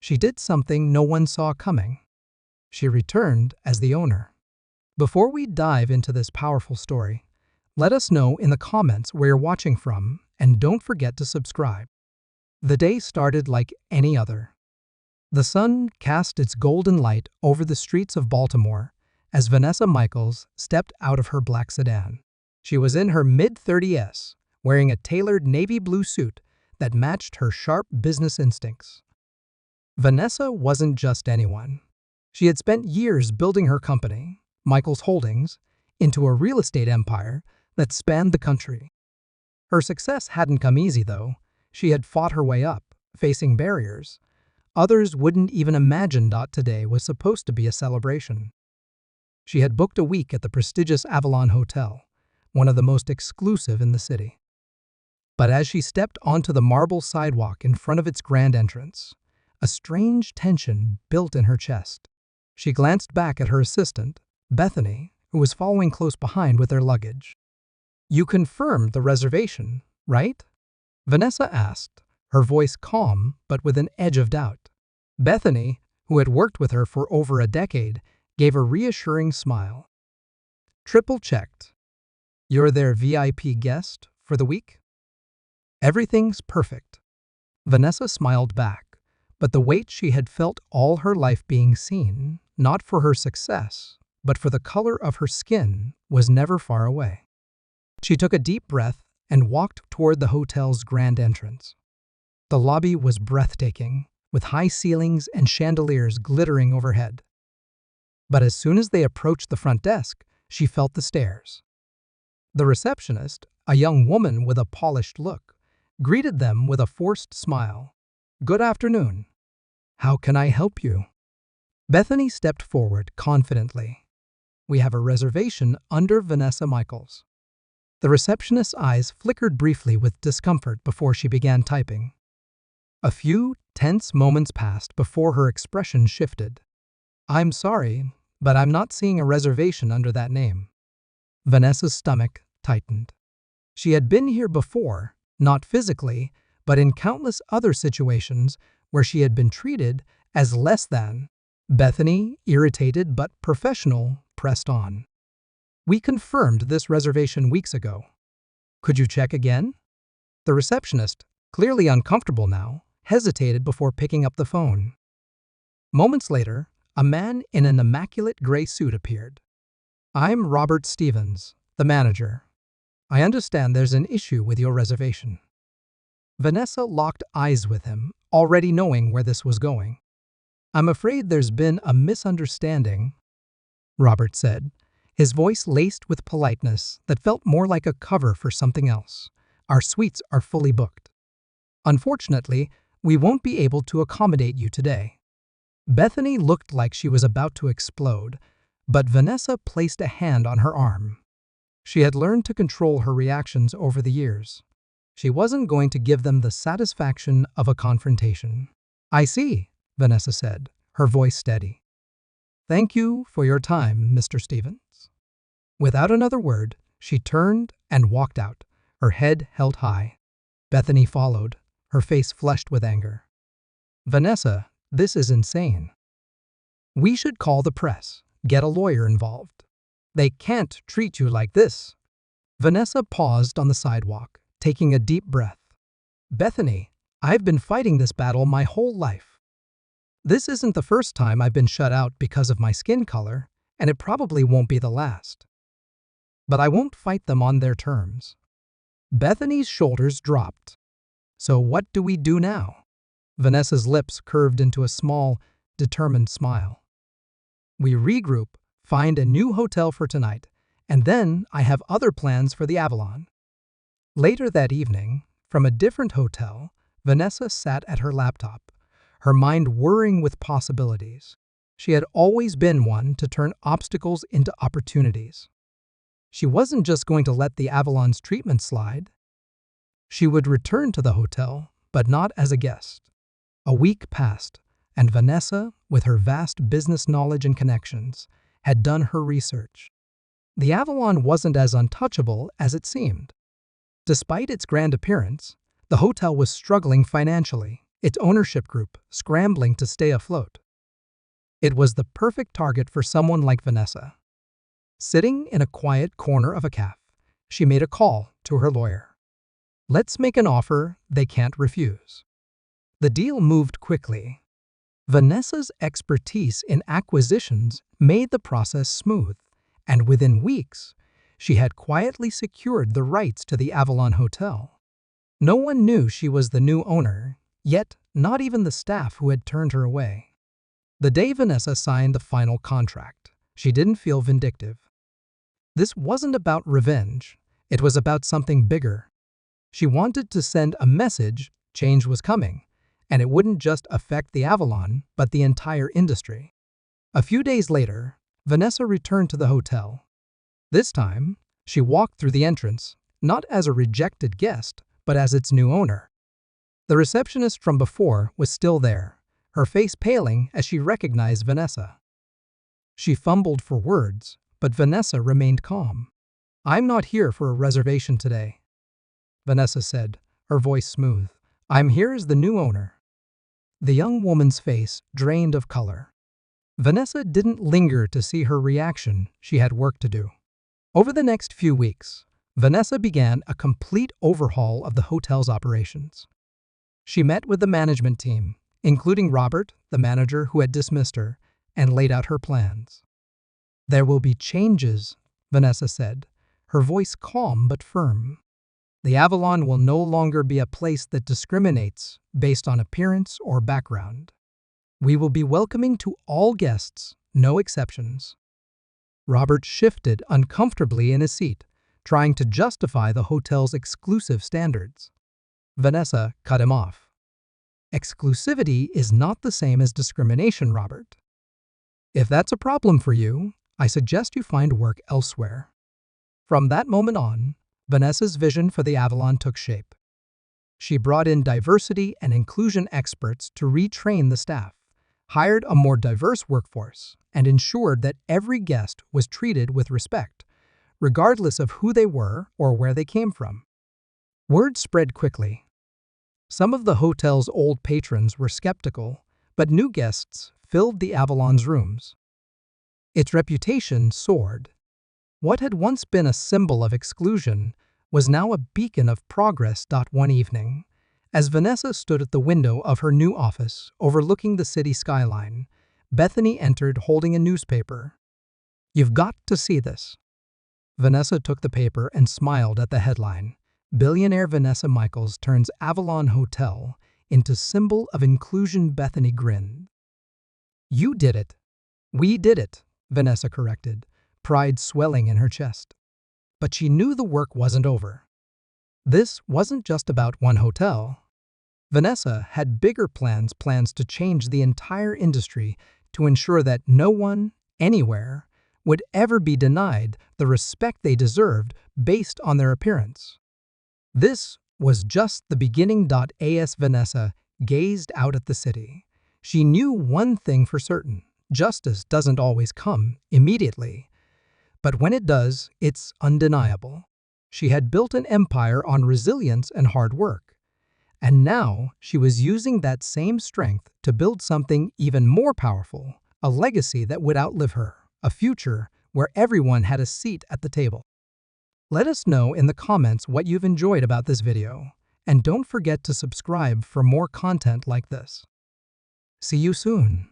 She did something no one saw coming. She returned as the owner. Before we dive into this powerful story, let us know in the comments where you're watching from, and don't forget to subscribe. The day started like any other. The sun cast its golden light over the streets of Baltimore as Vanessa Michaels stepped out of her black sedan. She was in her mid-30s, wearing a tailored navy blue suit that matched her sharp business instincts. Vanessa wasn't just anyone. She had spent years building her company, Michaels Holdings, into a real estate empire that spanned the country. Her success hadn't come easy, though. She had fought her way up, facing barriers others wouldn't even imagine. Today was supposed to be a celebration. She had booked a week at the prestigious Avalon Hotel, one of the most exclusive in the city. But as she stepped onto the marble sidewalk in front of its grand entrance, a strange tension built in her chest. She glanced back at her assistant, Bethany, who was following close behind with their luggage. "You confirmed the reservation, right?" Vanessa asked, her voice calm but with an edge of doubt. Bethany, who had worked with her for over a decade, gave a reassuring smile. "Triple-checked. You're their VIP guest for the week? Everything's perfect." Vanessa smiled back, but the weight she had felt all her life being seen, not for her success, but for the color of her skin, was never far away. She took a deep breath and walked toward the hotel's grand entrance. The lobby was breathtaking, with high ceilings and chandeliers glittering overhead. But as soon as they approached the front desk, she felt the stares. The receptionist, a young woman with a polished look, greeted them with a forced smile. "Good afternoon. How can I help you?" Bethany stepped forward confidently. "We have a reservation under Vanessa Michaels." The receptionist's eyes flickered briefly with discomfort before she began typing. A few tense moments passed before her expression shifted. "I'm sorry, but I'm not seeing a reservation under that name." Vanessa's stomach tightened. She had been here before, not physically, but in countless other situations where she had been treated as less than. Bethany, irritated but professional, pressed on. "We confirmed this reservation weeks ago. Could you check again?" The receptionist, clearly uncomfortable now, hesitated before picking up the phone. Moments later, a man in an immaculate gray suit appeared. "I'm Robert Stevens, the manager. I understand there's an issue with your reservation." Vanessa locked eyes with him, already knowing where this was going. "I'm afraid there's been a misunderstanding," Robert said, his voice laced with politeness that felt more like a cover for something else. "Our suites are fully booked. Unfortunately, we won't be able to accommodate you today." Bethany looked like she was about to explode, but Vanessa placed a hand on her arm. She had learned to control her reactions over the years. She wasn't going to give them the satisfaction of a confrontation. "I see," Vanessa said, her voice steady. "Thank you for your time, Mr. Stevens." Without another word, she turned and walked out, her head held high. Bethany followed, her face flushed with anger. "Vanessa, this is insane. We should call the press, get a lawyer involved. They can't treat you like this." Vanessa paused on the sidewalk, taking a deep breath. "Bethany, I've been fighting this battle my whole life. This isn't the first time I've been shut out because of my skin color, and it probably won't be the last. But I won't fight them on their terms." Bethany's shoulders dropped. "So what do we do now?" Vanessa's lips curved into a small, determined smile. "We regroup, find a new hotel for tonight, and then I have other plans for the Avalon." Later that evening, from a different hotel, Vanessa sat at her laptop, her mind whirring with possibilities. She had always been one to turn obstacles into opportunities. She wasn't just going to let the Avalon's treatment slide. She would return to the hotel, but not as a guest. A week passed, and Vanessa, with her vast business knowledge and connections, had done her research. The Avalon wasn't as untouchable as it seemed. Despite its grand appearance, the hotel was struggling financially, its ownership group scrambling to stay afloat. It was the perfect target for someone like Vanessa. Sitting in a quiet corner of a cafe, she made a call to her lawyer. Let's make an offer they can't refuse. The deal moved quickly. Vanessa's expertise in acquisitions made the process smooth, and within weeks, she had quietly secured the rights to the Avalon Hotel. No one knew she was the new owner, yet not even the staff who had turned her away. The day Vanessa signed the final contract, she didn't feel vindictive. This wasn't about revenge, it was about something bigger. She wanted to send a message change was coming, and it wouldn't just affect the Avalon, but the entire industry. A few days later, Vanessa returned to the hotel. This time, she walked through the entrance, not as a rejected guest, but as its new owner. The receptionist from before was still there, her face paling as she recognized Vanessa. She fumbled for words, but Vanessa remained calm. "I'm not here for a reservation today," Vanessa said, her voice smooth. "I'm here as the new owner." The young woman's face drained of color. Vanessa didn't linger to see her reaction. She had work to do. Over the next few weeks, Vanessa began a complete overhaul of the hotel's operations. She met with the management team, including Robert, the manager who had dismissed her, and laid out her plans. "There will be changes," Vanessa said, her voice calm but firm. "The Avalon will no longer be a place that discriminates based on appearance or background. We will be welcoming to all guests, no exceptions." Robert shifted uncomfortably in his seat, trying to justify the hotel's exclusive standards. Vanessa cut him off. "Exclusivity is not the same as discrimination, Robert. If that's a problem for you, I suggest you find work elsewhere." From that moment on, Vanessa's vision for the Avalon took shape. She brought in diversity and inclusion experts to retrain the staff, hired a more diverse workforce, and ensured that every guest was treated with respect, regardless of who they were or where they came from. Word spread quickly. Some of the hotel's old patrons were skeptical, but new guests filled the Avalon's rooms. Its reputation soared. What had once been a symbol of exclusion was now a beacon of progress. One evening, as Vanessa stood at the window of her new office overlooking the city skyline, Bethany entered holding a newspaper. "You've got to see this." Vanessa took the paper and smiled at the headline. "Billionaire Vanessa Michaels turns Avalon Hotel into symbol of inclusion." Bethany grinned. "You did it." "We did it," Vanessa corrected, pride swelling in her chest. But she knew the work wasn't over. This wasn't just about one hotel. Vanessa had bigger plans to change the entire industry to ensure that no one, anywhere, would ever be denied the respect they deserved based on their appearance. This was just the beginning. As Vanessa gazed out at the city, she knew one thing for certain: justice doesn't always come immediately. But when it does, it's undeniable. She had built an empire on resilience and hard work. And now she was using that same strength to build something even more powerful, a legacy that would outlive her, a future where everyone had a seat at the table. Let us know in the comments what you've enjoyed about this video, and don't forget to subscribe for more content like this. See you soon.